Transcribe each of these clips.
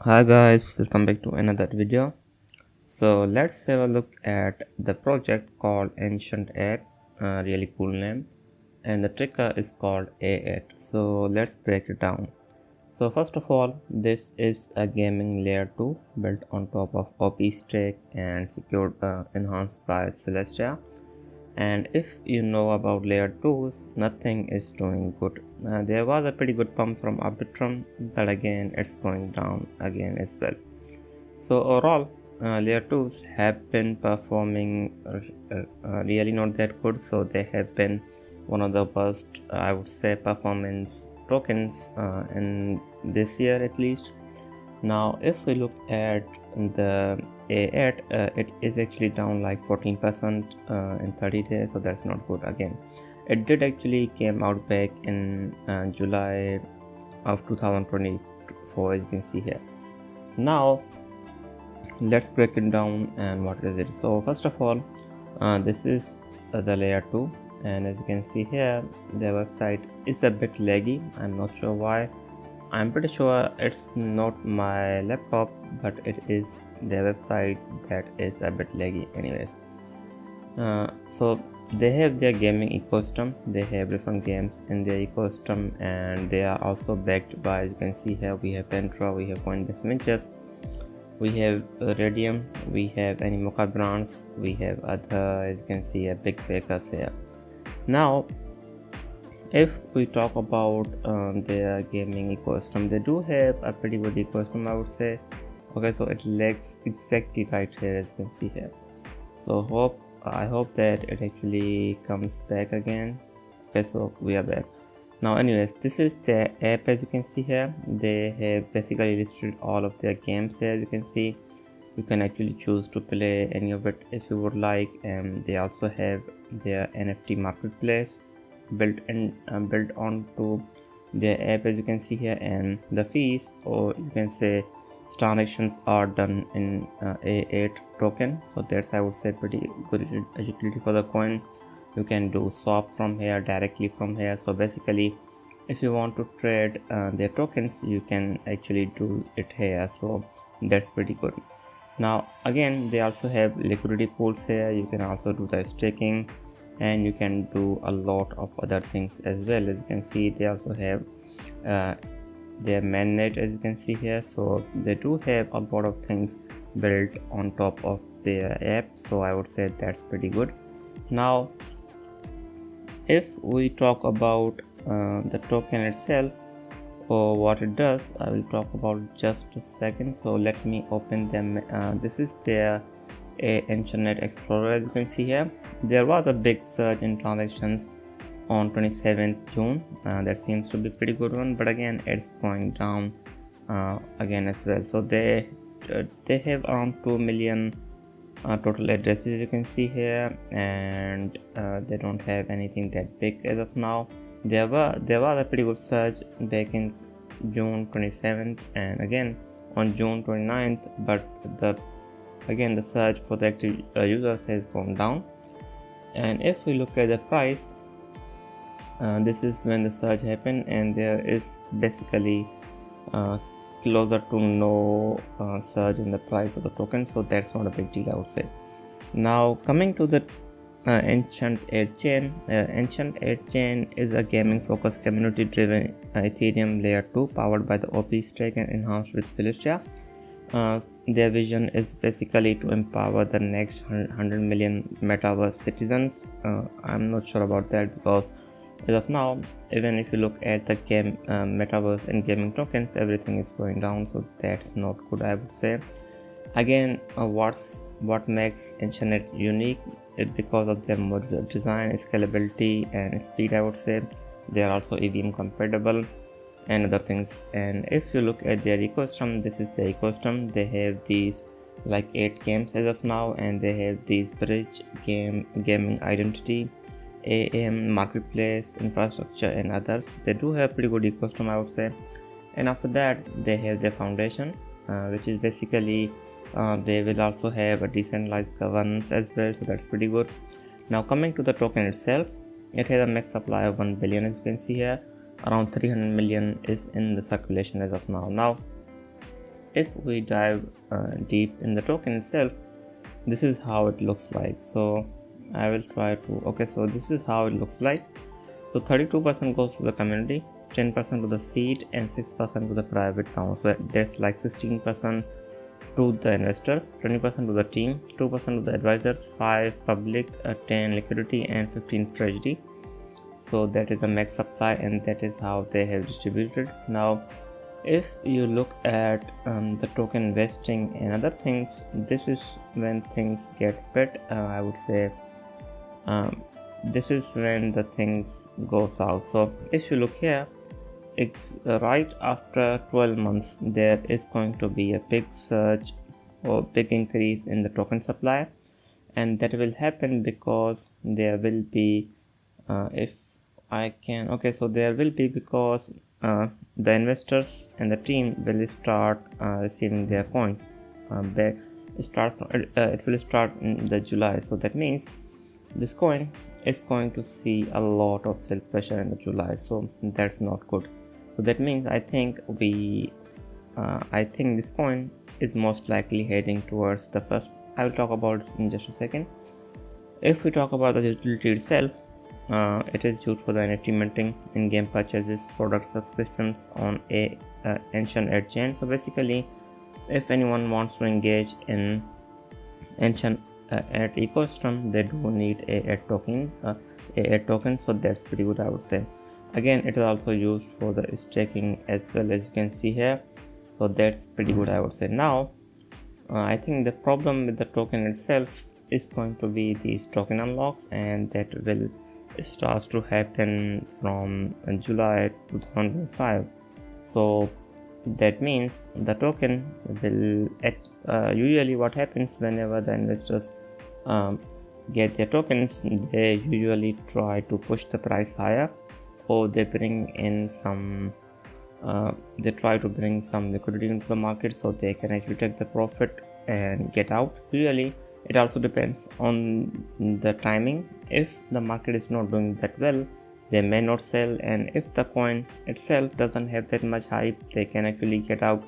Hi guys, welcome back to another video. So let's have a look at the project called Ancient8, really cool name, and the ticker is called A8. So let's break it down. So first of all, this is a gaming layer 2 built on top of OP stake and secured enhanced by Celestia. And if you know about layer 2s, nothing is doing good. There was a pretty good pump from Arbitrum, but again it's going down again as well. So overall, layer 2s have been performing really not that good. So they have been one of the worst, I would say, performance tokens in this year at least. Now if we look at the A8, it is actually down like 14% in 30 days, so that's not good. Again, it did actually came out back in July of 2024, as you can see here. Now let's break it down and what is it. So first of all, this is the layer 2, and as you can see here, the website is a bit laggy. I'm not sure why. I'm pretty sure it's not my laptop, but it is the website that is a bit laggy anyways. So they have their gaming ecosystem, they have different games in their ecosystem, and they are also backed by, as you can see here, we have Pentra, we have Coinbase Ventures, we have Radium, we have Animoca brands, we have other, as you can see, a big backers here. Now if we talk about their gaming ecosystem, they do have a pretty good ecosystem, I would say. Okay, so it lags exactly right here, as you can see here. So I hope that it actually comes back again. Okay, so we are back now. Anyways, this is the app, as you can see here. They have basically listed all of their games here, as you can see. You can actually choose to play any of it if you would like, and they also have their NFT marketplace built onto their app, as you can see here. And the fees, or you can say transactions, are done in A8 token, so that's, I would say, pretty good utility for the coin. You can do swaps from here, directly from here. So basically, if you want to trade their tokens, you can actually do it here, so that's pretty good. Now again, they also have liquidity pools here. You can also do the staking, and you can do a lot of other things as well. As you can see, they also have their mainnet, as you can see here. So they do have a lot of things built on top of their app, so I would say that's pretty good. Now if we talk about the token itself or what it does, I will talk about just a second. So let me open them. This is their Ancient8 Explorer. As you can see here, there was a big surge in transactions on 27th June. That seems to be pretty good one, but again it's going down again as well. So they have around 2 million total addresses, you can see here, and they don't have anything that big as of now. There was a pretty good surge back in June 27th and again on June 29th, but the surge for the active users has gone down. And if we look at the price, this is when the surge happened, and there is basically closer to no surge in the price of the token, so that's not a big deal, I would say. Now coming to the Ancient8 chain. Ancient8 chain is a gaming focused community driven Ethereum layer 2 powered by the OP stake and enhanced with Celestia. Their vision is basically to empower the next 100 million metaverse citizens. I'm not sure about that, because as of now, even if you look at the game metaverse and gaming tokens, everything is going down, so that's not good, I would say. Again, what makes Ancient8 unique is because of their modular design, scalability and speed, I would say. They are also EVM compatible and other things. And if you look at their ecosystem, this is the ecosystem. They have these like 8 games as of now, and they have these bridge gaming identity, AM marketplace, infrastructure and others. They do have pretty good ecosystem, I would say. And after that, they have their foundation, which is basically they will also have a decentralized governance as well, so that's pretty good. Now coming to the token itself, it has a max supply of 1 billion, as you can see here. Around 300 million is in the circulation as of now. if we dive deep in the token itself, this is how it looks like. So I will try to, okay, so this is how it looks like. So 32% goes to the community, 10% to the seed, and 6% to the private now. So that's like 16% to the investors, 20% to the team, 2% to the advisors, 5 public, 10 liquidity, and 15 treasury. So that is the max supply, and that is how they have distributed. Now if you look at the token investing and other things, this is when things get bit, I would say this is when the things go south. So if you look here, it's right after 12 months there is going to be a big surge or big increase in the token supply, and that will happen because there will be there will be because the investors and the team will start receiving their coins it will start in the July. So that means this coin is going to see a lot of sell pressure in the July, so that's not good. So that means I think this coin is most likely heading towards the first. I will talk about it in just a second. If we talk about the utility itself, it is used for the NFT minting, in-game purchases, product subscriptions on a Ancient8 chain. So basically, if anyone wants to engage in Ancient8 ecosystem, they do need A8 token. So that's pretty good, I would say. Again, it is also used for the staking as well, as you can see here. So that's pretty good, I would say. Now, I think the problem with the token itself is going to be these token unlocks, and that will start to happen from July 2025. So that means the token will usually what happens whenever the investors get their tokens, they usually try to push the price higher, or they bring in some they try to bring some liquidity into the market so they can actually take the profit and get out. Usually it also depends on the timing. If the market is not doing that well, they may not sell, and if the coin itself doesn't have that much hype, they can actually get out.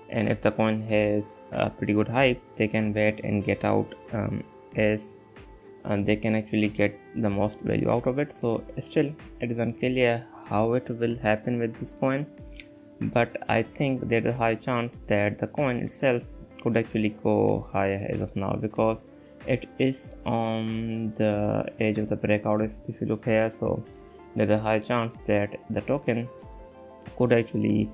And if the coin has a pretty good hype, they can wait and get out as they can actually get the most value out of it. So still it is unclear how it will happen with this coin, but I think there is a high chance that the coin itself could actually go higher as of now, because it is on the edge of the breakout. If you look here, so there's a high chance that the token could actually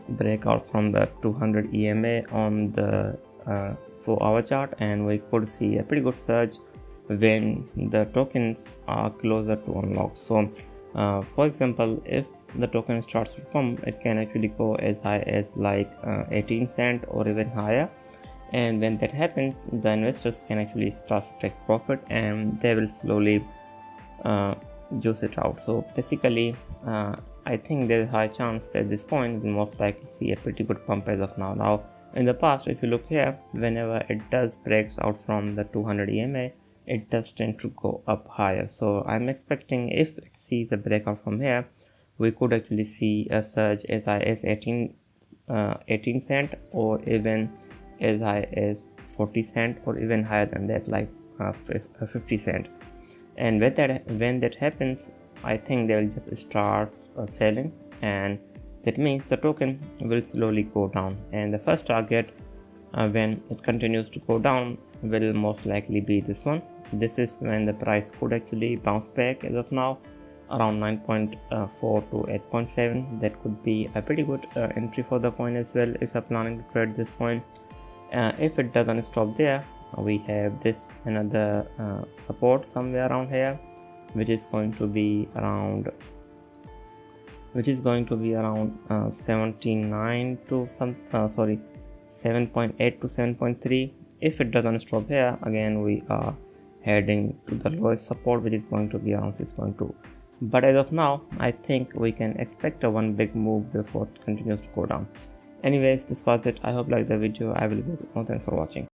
break out from the 200 EMA on the 4-hour chart, and we could see a pretty good surge when the tokens are closer to unlock. So for example, if the token starts to pump, it can actually go as high as like 18 cent or even higher, and when that happens, the investors can actually start to take profit, and they will slowly juice it out. So basically I think there's a high chance that this coin will most likely see a pretty good pump as of now. Now in the past, if you look here, whenever it does breaks out from the 200 EMA, it does tend to go up higher. So I'm expecting if it sees a breakout from here, we could actually see a surge as high as 18 cent, or even as high as 40 cent, or even higher than that, like 50 cent. And when that happens, I think they will just start selling, and that means the token will slowly go down. And the first target when it continues to go down will most likely be this one. This is when the price could actually bounce back as of now, around 9.4 to 8.7. That could be a pretty good entry for the coin as well if you're planning to trade this coin. If it doesn't stop there, we have this another support somewhere around here, which is going to be around 79 to 7.8 to 7.3. If it doesn't stop here, again we are heading to the lowest support, which is going to be around 6.2. But as of now, I think we can expect a one big move before it continues to go down. Anyways, this was it. I hope you liked the video. I will be back. Thanks for watching.